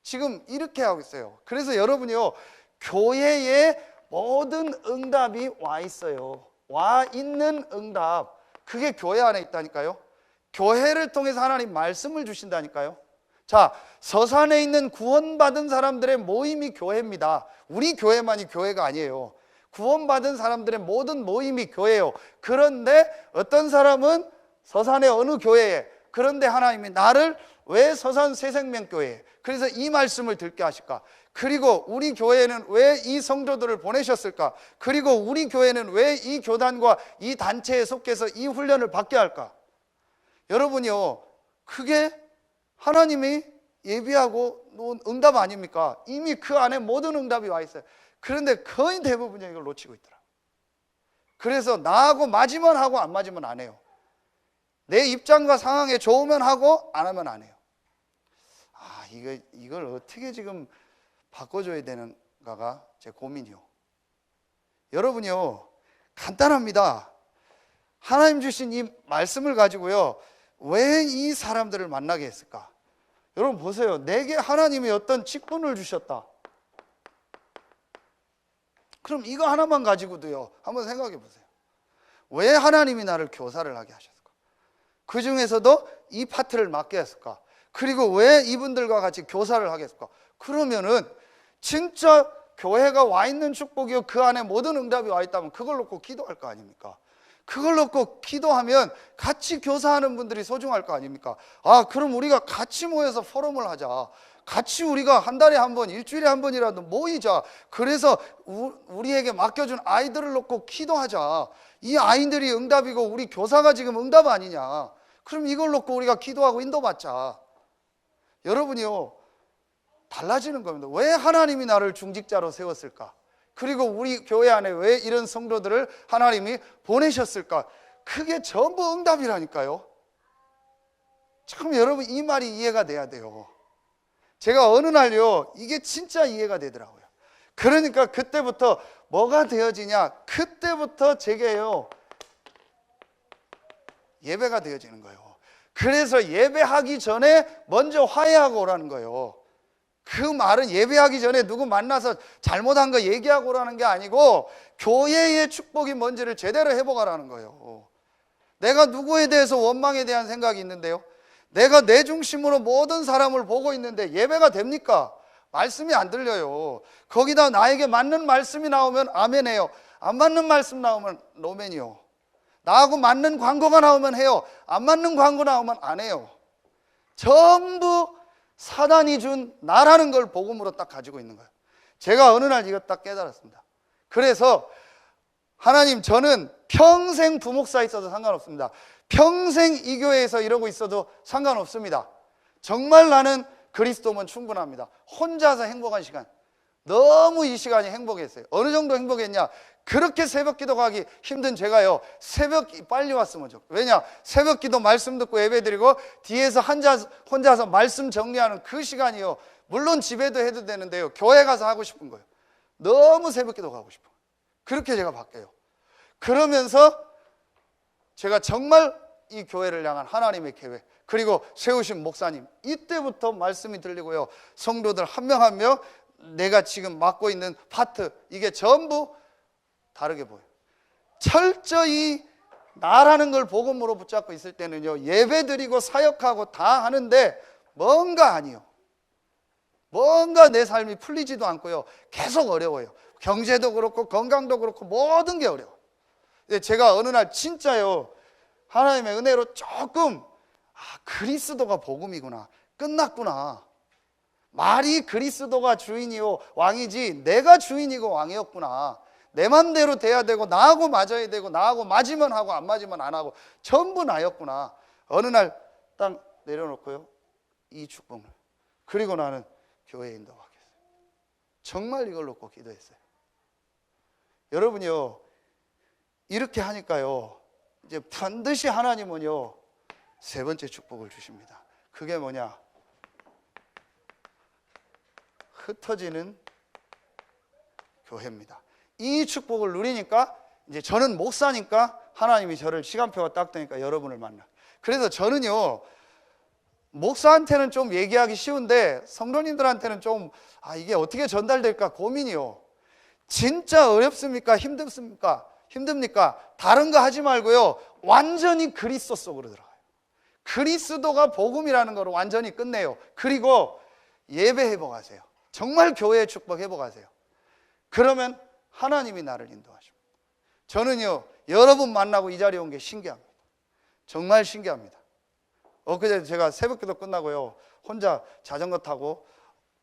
지금 이렇게 하고 있어요. 그래서 여러분이요, 교회에 모든 응답이 와 있어요. 와 있는 응답, 그게 교회 안에 있다니까요. 교회를 통해서 하나님 말씀을 주신다니까요. 자, 서산에 있는 구원받은 사람들의 모임이 교회입니다. 우리 교회만이 교회가 아니에요. 구원받은 사람들의 모든 모임이 교회예요. 그런데 어떤 사람은 서산의 어느 교회에, 그런데 하나님이 나를 왜 서산 새생명교회에, 그래서 이 말씀을 듣게 하실까? 그리고 우리 교회는 왜 이 성도들을 보내셨을까? 그리고 우리 교회는 왜 이 교단과 이 단체에 속해서 이 훈련을 받게 할까? 여러분이요, 그게 하나님이 예비하고 놓은 응답 아닙니까? 이미 그 안에 모든 응답이 와 있어요. 그런데 거의 대부분이 이걸 놓치고 있더라. 그래서 나하고 맞으면 하고 안 맞으면 안 해요. 내 입장과 상황에 좋으면 하고 안 하면 안 해요. 이걸 어떻게 지금 바꿔줘야 되는가가 제 고민이요. 여러분이요, 간단합니다. 하나님 주신 이 말씀을 가지고요, 왜 이 사람들을 만나게 했을까? 여러분 보세요. 내게 하나님이 어떤 직분을 주셨다. 그럼 이거 하나만 가지고도요, 한번 생각해 보세요. 왜 하나님이 나를 교사를 하게 하셨을까? 그 중에서도 이 파트를 맡게 했을까? 그리고 왜 이분들과 같이 교사를 하게 했을까? 그러면은 진짜 교회가 와 있는 축복이요, 그 안에 모든 응답이 와 있다면 그걸 놓고 기도할 거 아닙니까? 그걸 놓고 기도하면 같이 교사하는 분들이 소중할 거 아닙니까? 그럼 우리가 같이 모여서 포럼을 하자. 같이 우리가 한 달에 한 번, 일주일에 한 번이라도 모이자. 그래서 우리에게 맡겨준 아이들을 놓고 기도하자. 이 아이들이 응답이고 우리 교사가 지금 응답 아니냐. 그럼 이걸 놓고 우리가 기도하고 인도받자. 여러분이요, 달라지는 겁니다. 왜 하나님이 나를 중직자로 세웠을까? 그리고 우리 교회 안에 왜 이런 성도들을 하나님이 보내셨을까? 그게 전부 응답이라니까요. 참 여러분, 이 말이 이해가 돼야 돼요. 제가 어느 날요, 이게 진짜 이해가 되더라고요. 그러니까 그때부터 뭐가 되어지냐? 그때부터 제게요, 예배가 되어지는 거예요. 그래서 예배하기 전에 먼저 화해하고 오라는 거예요. 그 말은 예배하기 전에 누구 만나서 잘못한 거 얘기하고 오라는 게 아니고 교회의 축복이 뭔지를 제대로 회복하라는 거예요. 내가 누구에 대해서 원망에 대한 생각이 있는데요, 내가 내 중심으로 모든 사람을 보고 있는데 예배가 됩니까? 말씀이 안 들려요. 거기다 나에게 맞는 말씀이 나오면 아멘해요. 안 맞는 말씀 나오면 노멘이요. 나하고 맞는 광고가 나오면 해요. 안 맞는 광고 나오면 안 해요. 전부 사단이 준 나라는 걸 복음으로 딱 가지고 있는 거예요. 제가 어느 날 이거 딱 깨달았습니다. 그래서 하나님, 저는 평생 부목사 있어도 상관없습니다. 평생 이 교회에서 이러고 있어도 상관없습니다. 정말 나는 그리스도면 충분합니다. 혼자서 행복한 시간, 너무 이 시간이 행복했어요. 어느 정도 행복했냐? 그렇게 새벽 기도 가기 힘든 제가요, 새벽 빨리 왔으면 좋겠어요. 왜냐? 새벽 기도 말씀 듣고 예배 드리고 뒤에서 혼자서 말씀 정리하는 그 시간이요, 물론 집에도 해도 되는데요, 교회 가서 하고 싶은 거예요. 너무 새벽 기도 가고 싶어요. 그렇게 제가 바뀌어요. 그러면서 제가 정말 이 교회를 향한 하나님의 계획, 그리고 세우신 목사님, 이때부터 말씀이 들리고요, 성도들 한 명 한 명 내가 지금 맡고 있는 파트, 이게 전부 다르게 보여요. 철저히 나라는 걸 복음으로 붙잡고 있을 때는요, 예배드리고 사역하고 다 하는데 뭔가 아니요, 뭔가 내 삶이 풀리지도 않고요, 계속 어려워요. 경제도 그렇고 건강도 그렇고 모든 게 어려워. 제가 어느 날 진짜요, 하나님의 은혜로 조금, 그리스도가 복음이구나, 끝났구나, 말이 그리스도가 주인이요 왕이지 내가 주인이고 왕이었구나, 내 맘대로 돼야 되고 나하고 맞아야 되고 나하고 맞으면 하고 안 맞으면 안 하고 전부 나였구나. 어느 날 딱 내려놓고요, 이 축복을, 그리고 나는 교회 인도하겠어요. 정말 이걸 놓고 기도했어요. 여러분이요, 이렇게 하니까요, 이제 반드시 하나님은요, 세 번째 축복을 주십니다. 그게 뭐냐? 흩어지는 교회입니다. 이 축복을 누리니까 이제 저는 목사니까 하나님이 저를 시간표가 딱 되니까 여러분을 만나. 그래서 저는요, 목사한테는 좀 얘기하기 쉬운데 성도님들한테는 좀 이게 어떻게 전달될까 고민이요. 진짜 어렵습니까? 힘듭니까? 다른 거 하지 말고요, 완전히 그리스도 속으로 들어가요. 그리스도가 복음이라는 걸 완전히 끝내요. 그리고 예배 회복하세요. 정말 교회의 축복 회복하세요. 그러면 하나님이 나를 인도하십니다. 저는요, 여러분 만나고 이 자리에 온 게 신기합니다. 정말 신기합니다. 엊그제 제가 새벽기도 끝나고요, 혼자 자전거 타고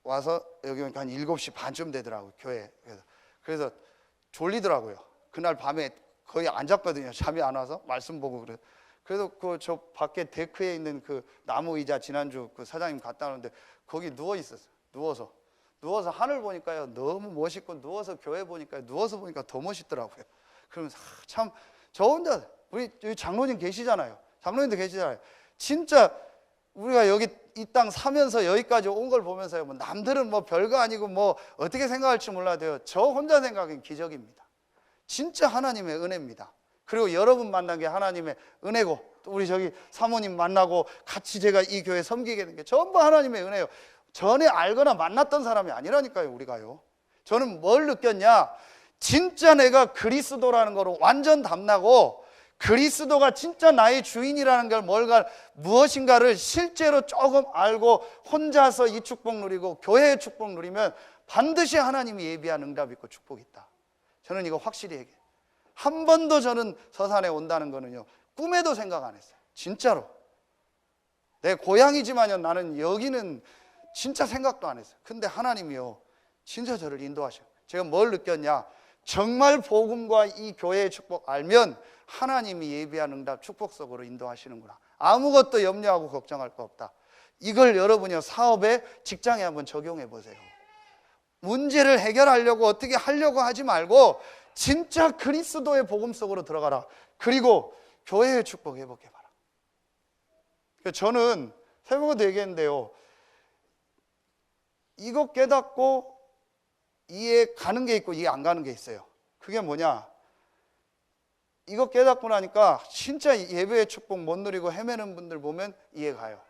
와서 여기 오니까 한 7시 반쯤 되더라고요, 교회에. 그래서 졸리더라고요. 그날 밤에 거의 안 잤거든요. 잠이 안 와서 말씀 보고 그래요. 그래서 저 밖에 데크에 있는 그 나무 의자, 지난주 그 사장님 갔다 오는데 거기 누워 있었어요. 누워서 하늘 보니까요, 너무 멋있고, 누워서 교회 보니까, 누워서 보니까 더 멋있더라고요. 그러면서 참, 저 혼자, 우리 여기 장로님 계시잖아요. 장로님도 계시잖아요. 진짜 우리가 여기 이 땅 사면서 여기까지 온 걸 보면서요, 뭐 남들은 뭐 별거 아니고 뭐 어떻게 생각할지 몰라도요, 저 혼자 생각엔 기적입니다. 진짜 하나님의 은혜입니다. 그리고 여러분 만난 게 하나님의 은혜고, 또 우리 저기 사모님 만나고 같이 제가 이 교회 섬기게 된 게 전부 하나님의 은혜예요. 전에 알거나 만났던 사람이 아니라니까요, 우리가요. 저는 뭘 느꼈냐? 진짜 내가 그리스도라는 거로 완전 담나고, 그리스도가 진짜 나의 주인이라는 걸 무엇인가를 실제로 조금 알고 혼자서 이 축복 누리고 교회의 축복 누리면 반드시 하나님이 예비한 응답이 있고 축복이 있다. 저는 이거 확실히 얘기해요. 한 번도 저는 서산에 온다는 거는요, 꿈에도 생각 안 했어요. 진짜로. 내 고향이지만요, 나는 여기는 진짜 생각도 안 했어요. 근데 하나님이요, 진짜 저를 인도하셔요. 제가 뭘 느꼈냐? 정말 복음과 이 교회의 축복 알면 하나님이 예비한 응답 축복 속으로 인도하시는구나. 아무것도 염려하고 걱정할 거 없다. 이걸 여러분이 사업에, 직장에 한번 적용해 보세요. 문제를 해결하려고 어떻게 하려고 하지 말고 진짜 그리스도의 복음 속으로 들어가라. 그리고 교회의 축복 회복해봐라. 저는 새벽에도 얘기했는데요, 이거 깨닫고 이해 가는 게 있고 이해 안 가는 게 있어요. 그게 뭐냐? 이거 깨닫고 나니까 진짜 예배의 축복 못 누리고 헤매는 분들 보면 이해 가요.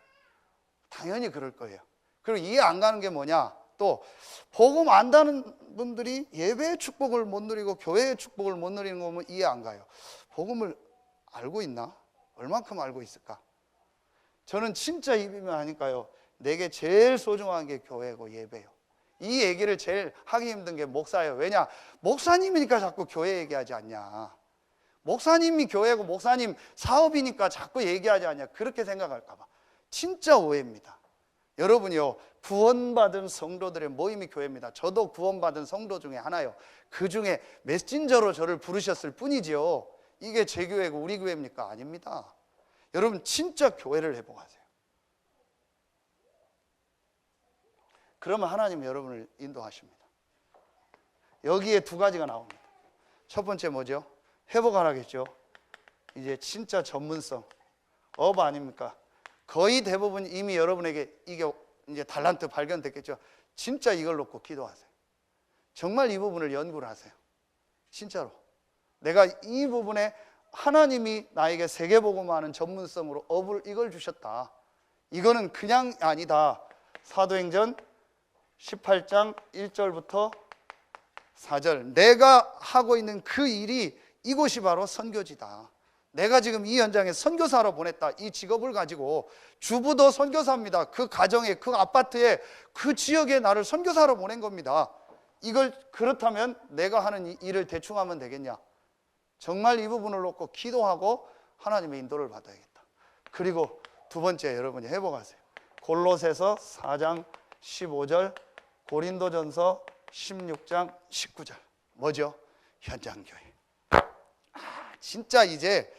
당연히 그럴 거예요. 그리고 이해 안 가는 게 뭐냐? 또 복음 안다는 분들이 예배의 축복을 못 누리고 교회의 축복을 못 누리는 거 보면 이해 안 가요. 복음을 알고 있나? 얼만큼 알고 있을까? 저는 진짜 입이면 하니까요, 내게 제일 소중한 게 교회고 예배요. 이 얘기를 제일 하기 힘든 게 목사예요. 왜냐? 목사님이니까 자꾸 교회 얘기하지 않냐. 목사님이 교회고 목사님 사업이니까 자꾸 얘기하지 않냐. 그렇게 생각할까 봐. 진짜 오해입니다. 여러분이요, 구원받은 성도들의 모임이 교회입니다. 저도 구원받은 성도 중에 하나요. 그 중에 메신저로 저를 부르셨을 뿐이지요. 이게 제 교회고 우리 교회입니까? 아닙니다. 여러분 진짜 교회를 회복하세요. 그러면 하나님이 여러분을 인도하십니다. 여기에 두 가지가 나옵니다. 첫 번째 뭐죠? 회복하라겠죠. 이제 진짜 전문성, 업 아닙니까? 거의 대부분 이미 여러분에게 이게 이제 달란트 발견됐겠죠. 진짜 이걸 놓고 기도하세요. 정말 이 부분을 연구를 하세요. 진짜로 내가 이 부분에 하나님이 나에게 세계복음화하는 전문성으로 업을 이걸 주셨다. 이거는 그냥 아니다. 사도행전 18장 1절부터 4절, 내가 하고 있는 그 일이 이곳이 바로 선교지다. 내가 지금 이 현장에 선교사로 보냈다. 이 직업을 가지고 주부도 선교사입니다. 그 가정에, 그 아파트에, 그 지역에 나를 선교사로 보낸 겁니다. 이걸 그렇다면 내가 하는 이 일을 대충 하면 되겠냐? 정말 이 부분을 놓고 기도하고 하나님의 인도를 받아야겠다. 그리고 두 번째, 여러분이 회복하세요. 골로새서 4장 15절, 고린도전서 16장 19절. 뭐죠? 현장교회. 진짜 이제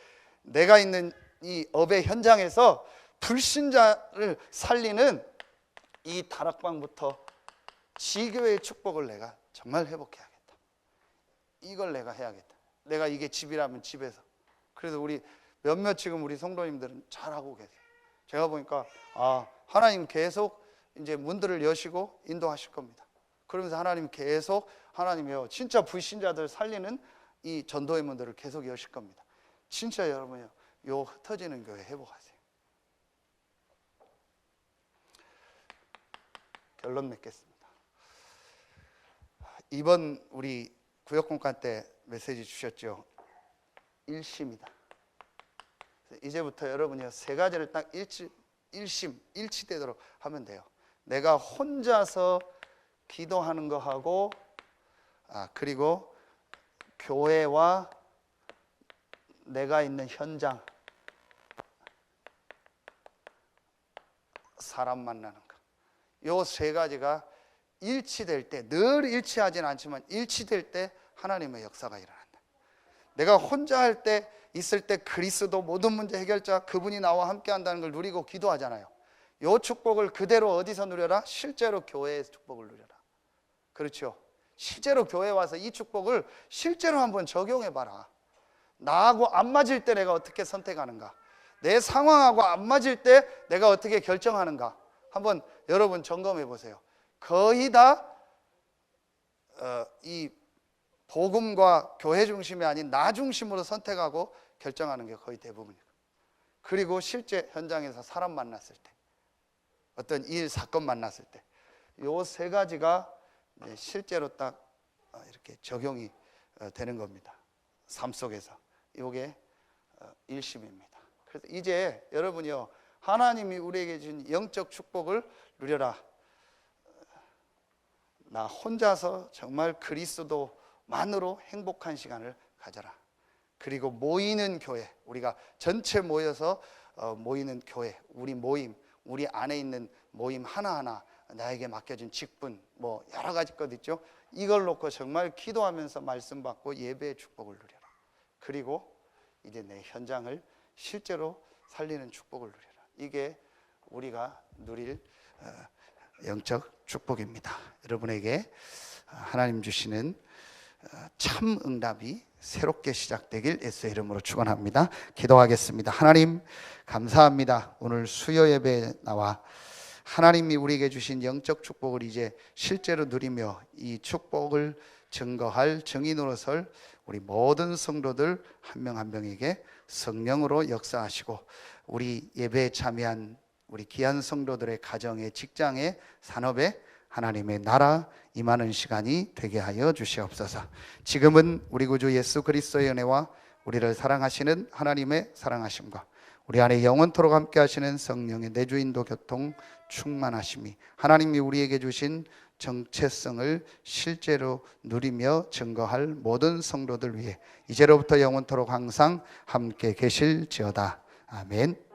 내가 있는 이 업의 현장에서 불신자를 살리는 이 다락방부터 지교회의 축복을 내가 정말 회복해야겠다. 이걸 내가 해야겠다. 내가 이게 집이라면 집에서. 그래서 우리 몇몇 지금 우리 성도님들은 잘하고 계세요. 제가 보니까 하나님 계속 이제 문들을 여시고 인도하실 겁니다. 그러면서 하나님 계속 하나님이요 진짜 불신자들 살리는 이 전도의 문들을 계속 여실 겁니다. 진짜 여러분요, 요 흩어지는 교회 회복하세요. 결론 맺겠습니다. 이번 우리 구역공간 때 메시지 주셨죠. 일심이다. 이제부터 여러분이 세 가지를 딱 일치되도록 하면 돼요. 내가 혼자서 기도하는 거 하고, 그리고 교회와 내가 있는 현장, 사람 만나는 거. 요 세 가지가 일치될 때, 늘 일치하지는 않지만 일치될 때 하나님의 역사가 일어난다. 내가 혼자 할 때, 있을 때 그리스도 모든 문제 해결자 그분이 나와 함께 한다는 걸 누리고 기도하잖아요. 요 축복을 그대로 어디서 누려라? 실제로 교회에서 축복을 누려라. 그렇죠? 실제로 교회 와서 이 축복을 실제로 한번 적용해 봐라. 나하고 안 맞을 때 내가 어떻게 선택하는가? 내 상황하고 안 맞을 때 내가 어떻게 결정하는가? 한번 여러분 점검해 보세요. 거의 다 이 복음과 교회 중심이 아닌 나 중심으로 선택하고 결정하는 게 거의 대부분이고, 그리고 실제 현장에서 사람 만났을 때, 어떤 일 사건 만났을 때, 요 세 가지가 실제로 딱 이렇게 적용이 되는 겁니다. 삶 속에서. 이게 일심입니다. 그래서 이제 여러분이요, 하나님이 우리에게 준 영적 축복을 누려라. 나 혼자서 정말 그리스도만으로 행복한 시간을 가져라. 그리고 모이는 교회, 우리가 전체 모여서 모이는 교회, 우리 모임, 우리 안에 있는 모임 하나하나, 나에게 맡겨진 직분, 뭐 여러 가지 것 있죠. 이걸 놓고 정말 기도하면서 말씀 받고 예배의 축복을 누려라. 그리고 이제 내 현장을 실제로 살리는 축복을 누려라. 이게 우리가 누릴 영적 축복입니다. 여러분에게 하나님 주시는 참 응답이 새롭게 시작되길 예수의 이름으로 축원합니다. 기도하겠습니다. 하나님 감사합니다. 오늘 수요 예배에 나와 하나님이 우리에게 주신 영적 축복을 이제 실제로 누리며 이 축복을 증거할 증인으로 설 우리 모든 성도들 한 명 한 명에게 성령으로 역사하시고, 우리 예배에 참여한 우리 귀한 성도들의 가정에, 직장에, 산업에 하나님의 나라 임하는 시간이 되게 하여 주시옵소서. 지금은 우리 구주 예수 그리스도의 은혜와 우리를 사랑하시는 하나님의 사랑하심과 우리 안에 영원토록 함께 하시는 성령의 내주 인도 교통 충만하심이 하나님이 우리에게 주신 정체성을 실제로 누리며 증거할 모든 성도들 위해 이제로부터 영원토록 항상 함께 계실지어다. 아멘.